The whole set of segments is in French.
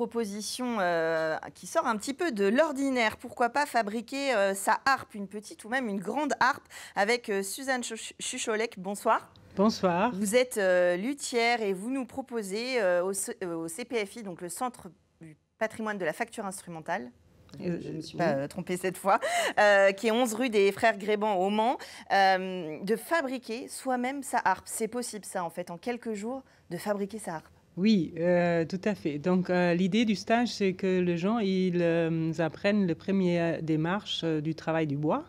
proposition qui sort un petit peu de l'ordinaire. Pourquoi pas fabriquer sa harpe, une petite ou même une grande harpe, avec Suzanne Chucholek. Bonsoir. Bonsoir. Vous êtes luthière et vous nous proposez au CPFI, donc le Centre du patrimoine de la facture instrumentale. Je ne me suis pas trompée cette fois, qui est 11 rue des Frères Gréban au Mans, de fabriquer soi-même sa harpe. C'est possible ça en fait, en quelques jours, de fabriquer sa harpe. Oui, tout à fait. Donc l'idée du stage, c'est que les gens ils apprennent les premières démarches du travail du bois.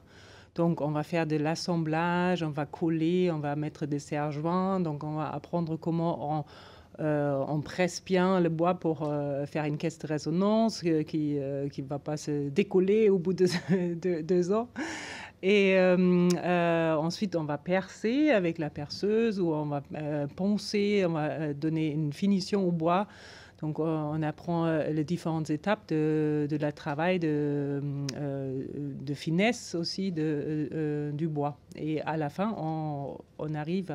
Donc on va faire de l'assemblage, on va coller, on va mettre des serre-joints, donc on va apprendre comment on presse bien le bois pour faire une caisse de résonance qui ne va pas se décoller au bout de 2 ans. Et ensuite, on va percer avec la perceuse ou on va poncer, on va donner une finition au bois. Donc, on apprend les différentes étapes de la travail, de finesse aussi du bois. Et à la fin, on arrive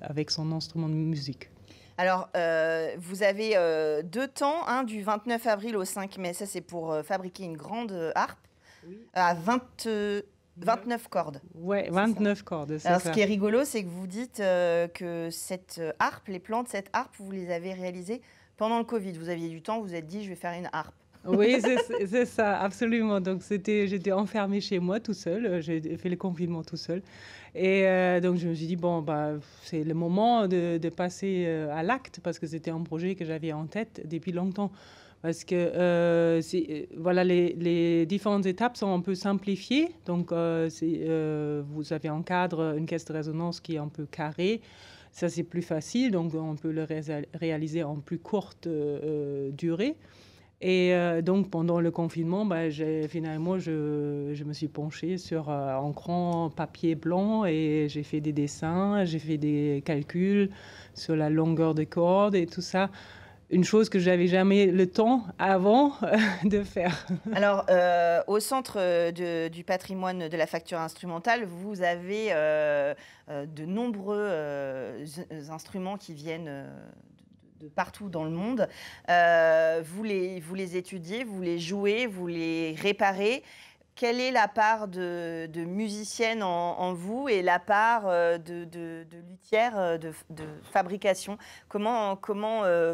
avec son instrument de musique. Alors, vous avez 2 temps, du 29 avril au 5 mai. Ça, c'est pour fabriquer une grande harpe à 29 cordes. Oui, 29 cordes, c'est ça. Alors, ce qui est rigolo, c'est que vous dites que cette harpe, les plans de cette harpe, vous les avez réalisés pendant le Covid. Vous aviez du temps, vous vous êtes dit, je vais faire une harpe. Oui, c'est ça, absolument. Donc, j'étais enfermée chez moi tout seul. J'ai fait le confinement tout seul. Et donc, je me suis dit, bon, c'est le moment de passer à l'acte parce que c'était un projet que j'avais en tête depuis longtemps. Parce que voilà, les différentes étapes sont un peu simplifiées. Donc, vous avez un cadre, une caisse de résonance qui est un peu carrée. Ça, c'est plus facile. Donc, on peut le réaliser en plus courte durée. Et donc, pendant le confinement, finalement, je me suis penchée sur un grand papier blanc et j'ai fait des dessins, j'ai fait des calculs sur la longueur des cordes et tout ça. Une chose que j'avais jamais le temps avant de faire. Alors, au Centre du patrimoine de la facture instrumentale, vous avez de nombreux instruments qui viennent de partout dans le monde. Vous les étudiez, vous les jouez, vous les réparez. Quelle est la part de musicienne en vous et la part de luthière, de fabrication? Comment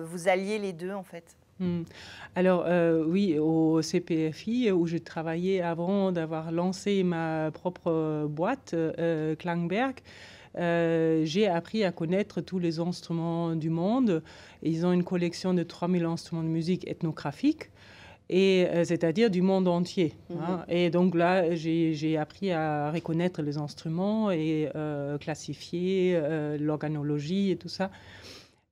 vous alliez les deux, en fait? Alors, oui, au CPFI, où je travaillais avant d'avoir lancé ma propre boîte, Klangberg, j'ai appris à connaître tous les instruments du monde. Ils ont une collection de 3000 instruments de musique ethnographiques. Et c'est-à-dire du monde entier. Hein. Et donc là, j'ai appris à reconnaître les instruments et classifier l'organologie et tout ça.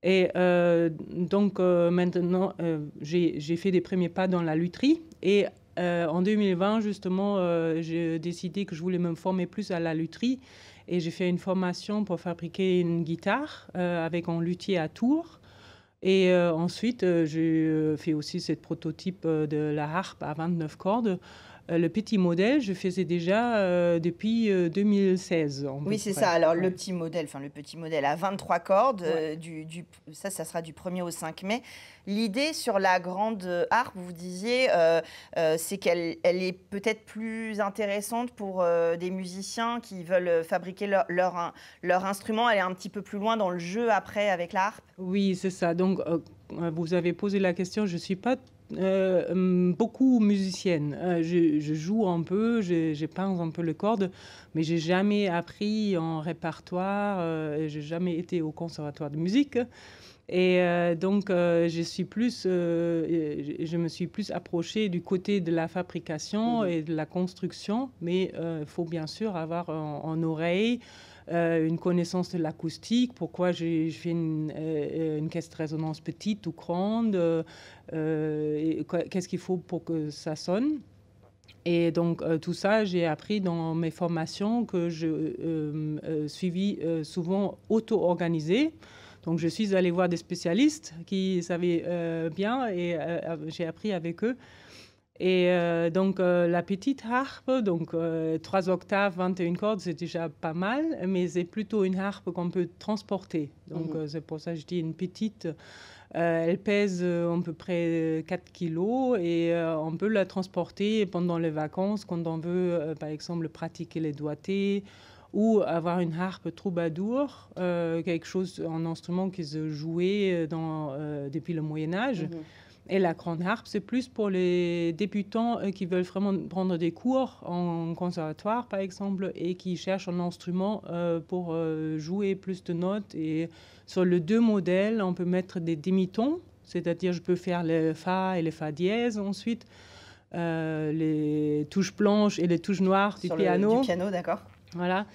Et donc maintenant, j'ai fait des premiers pas dans la lutherie. Et en 2020, justement, j'ai décidé que je voulais me former plus à la lutherie. Et j'ai fait une formation pour fabriquer une guitare avec un luthier à Tours. Et ensuite, j'ai fait aussi ce prototype de la harpe à 29 cordes. Le petit modèle, je faisais déjà depuis 2016. Oui, c'est ça. Alors, le petit modèle à 23 cordes, ça sera du 1er au 5 mai. L'idée sur la grande harpe, vous disiez, c'est qu'elle est peut-être plus intéressante pour des musiciens qui veulent fabriquer leur instrument. Elle est un petit peu plus loin dans le jeu après avec la harpe. Oui, c'est ça. Donc, vous avez posé la question. Je ne suis pas beaucoup musicienne. Je joue un peu, je pince un peu les cordes, mais j'ai jamais appris en répertoire, j'ai jamais été au conservatoire de musique. Et donc, je me suis plus approchée du côté de la fabrication et de la construction, mais il faut bien sûr avoir en oreille une connaissance de l'acoustique, pourquoi j'ai fait une caisse de résonance petite ou grande, qu'est-ce qu'il faut pour que ça sonne. Et donc, tout ça, j'ai appris dans mes formations que je suivis souvent auto-organisées. Donc, je suis allée voir des spécialistes qui savaient bien et j'ai appris avec eux. Et donc la petite harpe, donc 3 octaves, 21 cordes, c'est déjà pas mal, mais c'est plutôt une harpe qu'on peut transporter. Donc c'est pour ça que je dis une petite. Elle pèse à peu près 4 kilos et on peut la transporter pendant les vacances quand on veut, par exemple, pratiquer les doigtés ou avoir une harpe troubadour, quelque chose, un instrument qui se jouait depuis le Moyen-Âge. Et la grande harpe, c'est plus pour les débutants qui veulent vraiment prendre des cours en conservatoire, par exemple, et qui cherchent un instrument pour jouer plus de notes. Et sur les 2 modèles, on peut mettre des demi-tons, c'est-à-dire je peux faire le fa et le fa dièse ensuite, les touches blanches et les touches noires du piano. Du piano, d'accord. Voilà.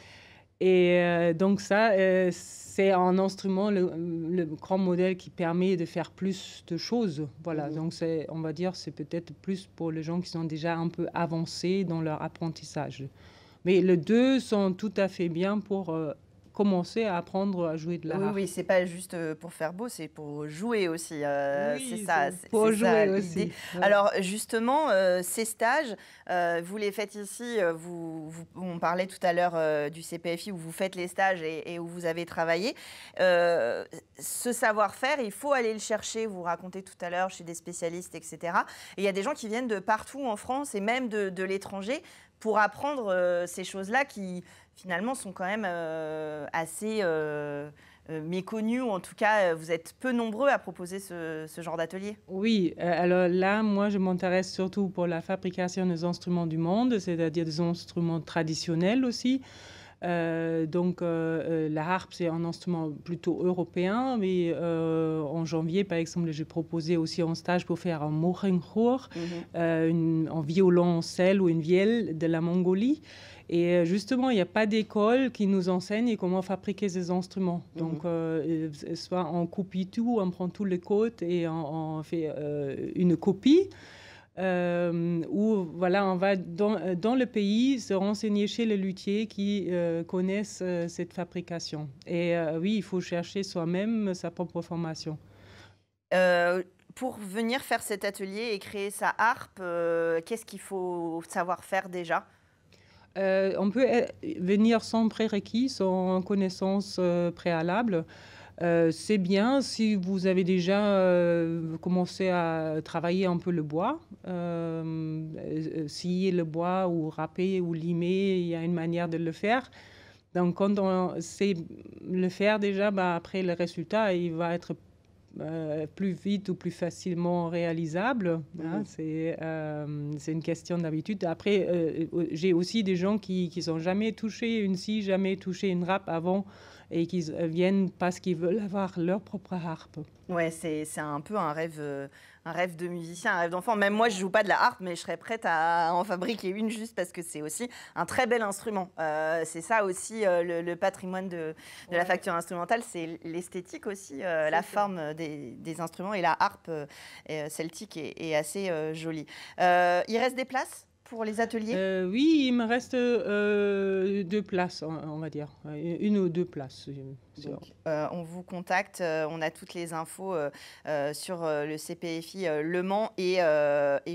Et donc ça, c'est un instrument, le grand modèle qui permet de faire plus de choses. Voilà, donc on va dire c'est peut-être plus pour les gens qui sont déjà un peu avancés dans leur apprentissage. Mais les 2 sont tout à fait bien pour commencer à apprendre à jouer de la harpe. Oui, c'est pas juste pour faire beau, c'est pour jouer aussi. Oui, c'est ça, pour jouer l'idée. aussi. Ouais. Alors justement, ces stages, vous les faites ici. On parlait tout à l'heure du CPFI où vous faites les stages et où vous avez travaillé. Ce savoir-faire, il faut aller le chercher. Vous racontez tout à l'heure chez des spécialistes, etc. Et il y a des gens qui viennent de partout en France et même de l'étranger pour apprendre ces choses-là qui finalement sont quand même assez méconnus, ou en tout cas vous êtes peu nombreux à proposer ce genre d'atelier. Oui, alors là, moi je m'intéresse surtout pour la fabrication des instruments du monde, c'est-à-dire des instruments traditionnels aussi. Donc la harpe, c'est un instrument plutôt européen, mais en janvier, par exemple, j'ai proposé aussi un stage pour faire un mohenchor, un violoncelle ou une vielle de la Mongolie. Et justement, il n'y a pas d'école qui nous enseigne comment fabriquer ces instruments. Donc, soit on copie tout, on prend tous les codes et on fait une copie. Ou voilà, on va dans le pays se renseigner chez les luthiers qui connaissent cette fabrication. Et oui, il faut chercher soi-même sa propre formation. Pour venir faire cet atelier et créer sa harpe, qu'est-ce qu'il faut savoir faire déjà ? On peut venir sans prérequis, sans connaissance préalable. C'est bien si vous avez déjà commencé à travailler un peu le bois. Scier le bois ou râper ou limer, il y a une manière de le faire. Donc quand on sait le faire déjà, après le résultat, il va être plus vite ou plus facilement réalisable. Hein, c'est une question d'habitude. Après, j'ai aussi des gens qui n'ont jamais touché une scie, jamais touché une râpe avant et qui viennent parce qu'ils veulent avoir leur propre harpe. Ouais, c'est un peu un rêve de musicien, un rêve d'enfant. Même moi, je joue pas de la harpe, mais je serais prête à en fabriquer une juste parce que c'est aussi un très bel instrument. C'est ça aussi le patrimoine de la facture instrumentale, c'est l'esthétique aussi, la forme des instruments, et la harpe celtique est assez jolie. Il reste des places pour les ateliers ? Oui, il me reste 2 places, on va dire. 1 ou 2 places. Donc, on vous contacte, on a toutes les infos sur le CPFI Le Mans et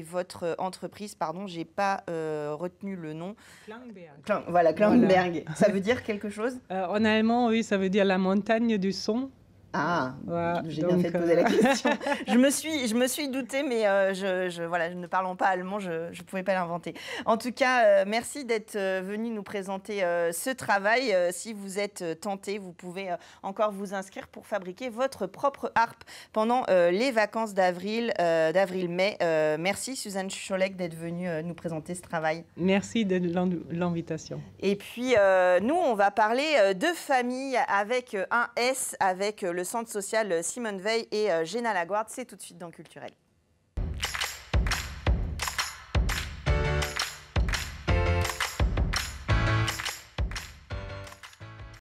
votre entreprise, pardon, j'ai pas retenu le nom. Klangberg. Voilà, Klangberg. Voilà. Ça veut dire quelque chose ? En allemand, oui, ça veut dire la montagne du son. Ah, voilà, j'ai bien fait de poser la question. je me suis doutée, mais voilà, ne parlant pas allemand, je ne pouvais pas l'inventer. En tout cas, merci d'être venu nous présenter ce travail. Si vous êtes tenté, vous pouvez encore vous inscrire pour fabriquer votre propre harpe pendant les vacances d'avril-mai. Merci Suzanne Cholek d'être venue nous présenter ce travail. Merci de l'invitation. Et puis, nous, on va parler de famille avec un S, avec le Centre social Simone Veil et Géna Laguarde. C'est tout de suite dans Culturel.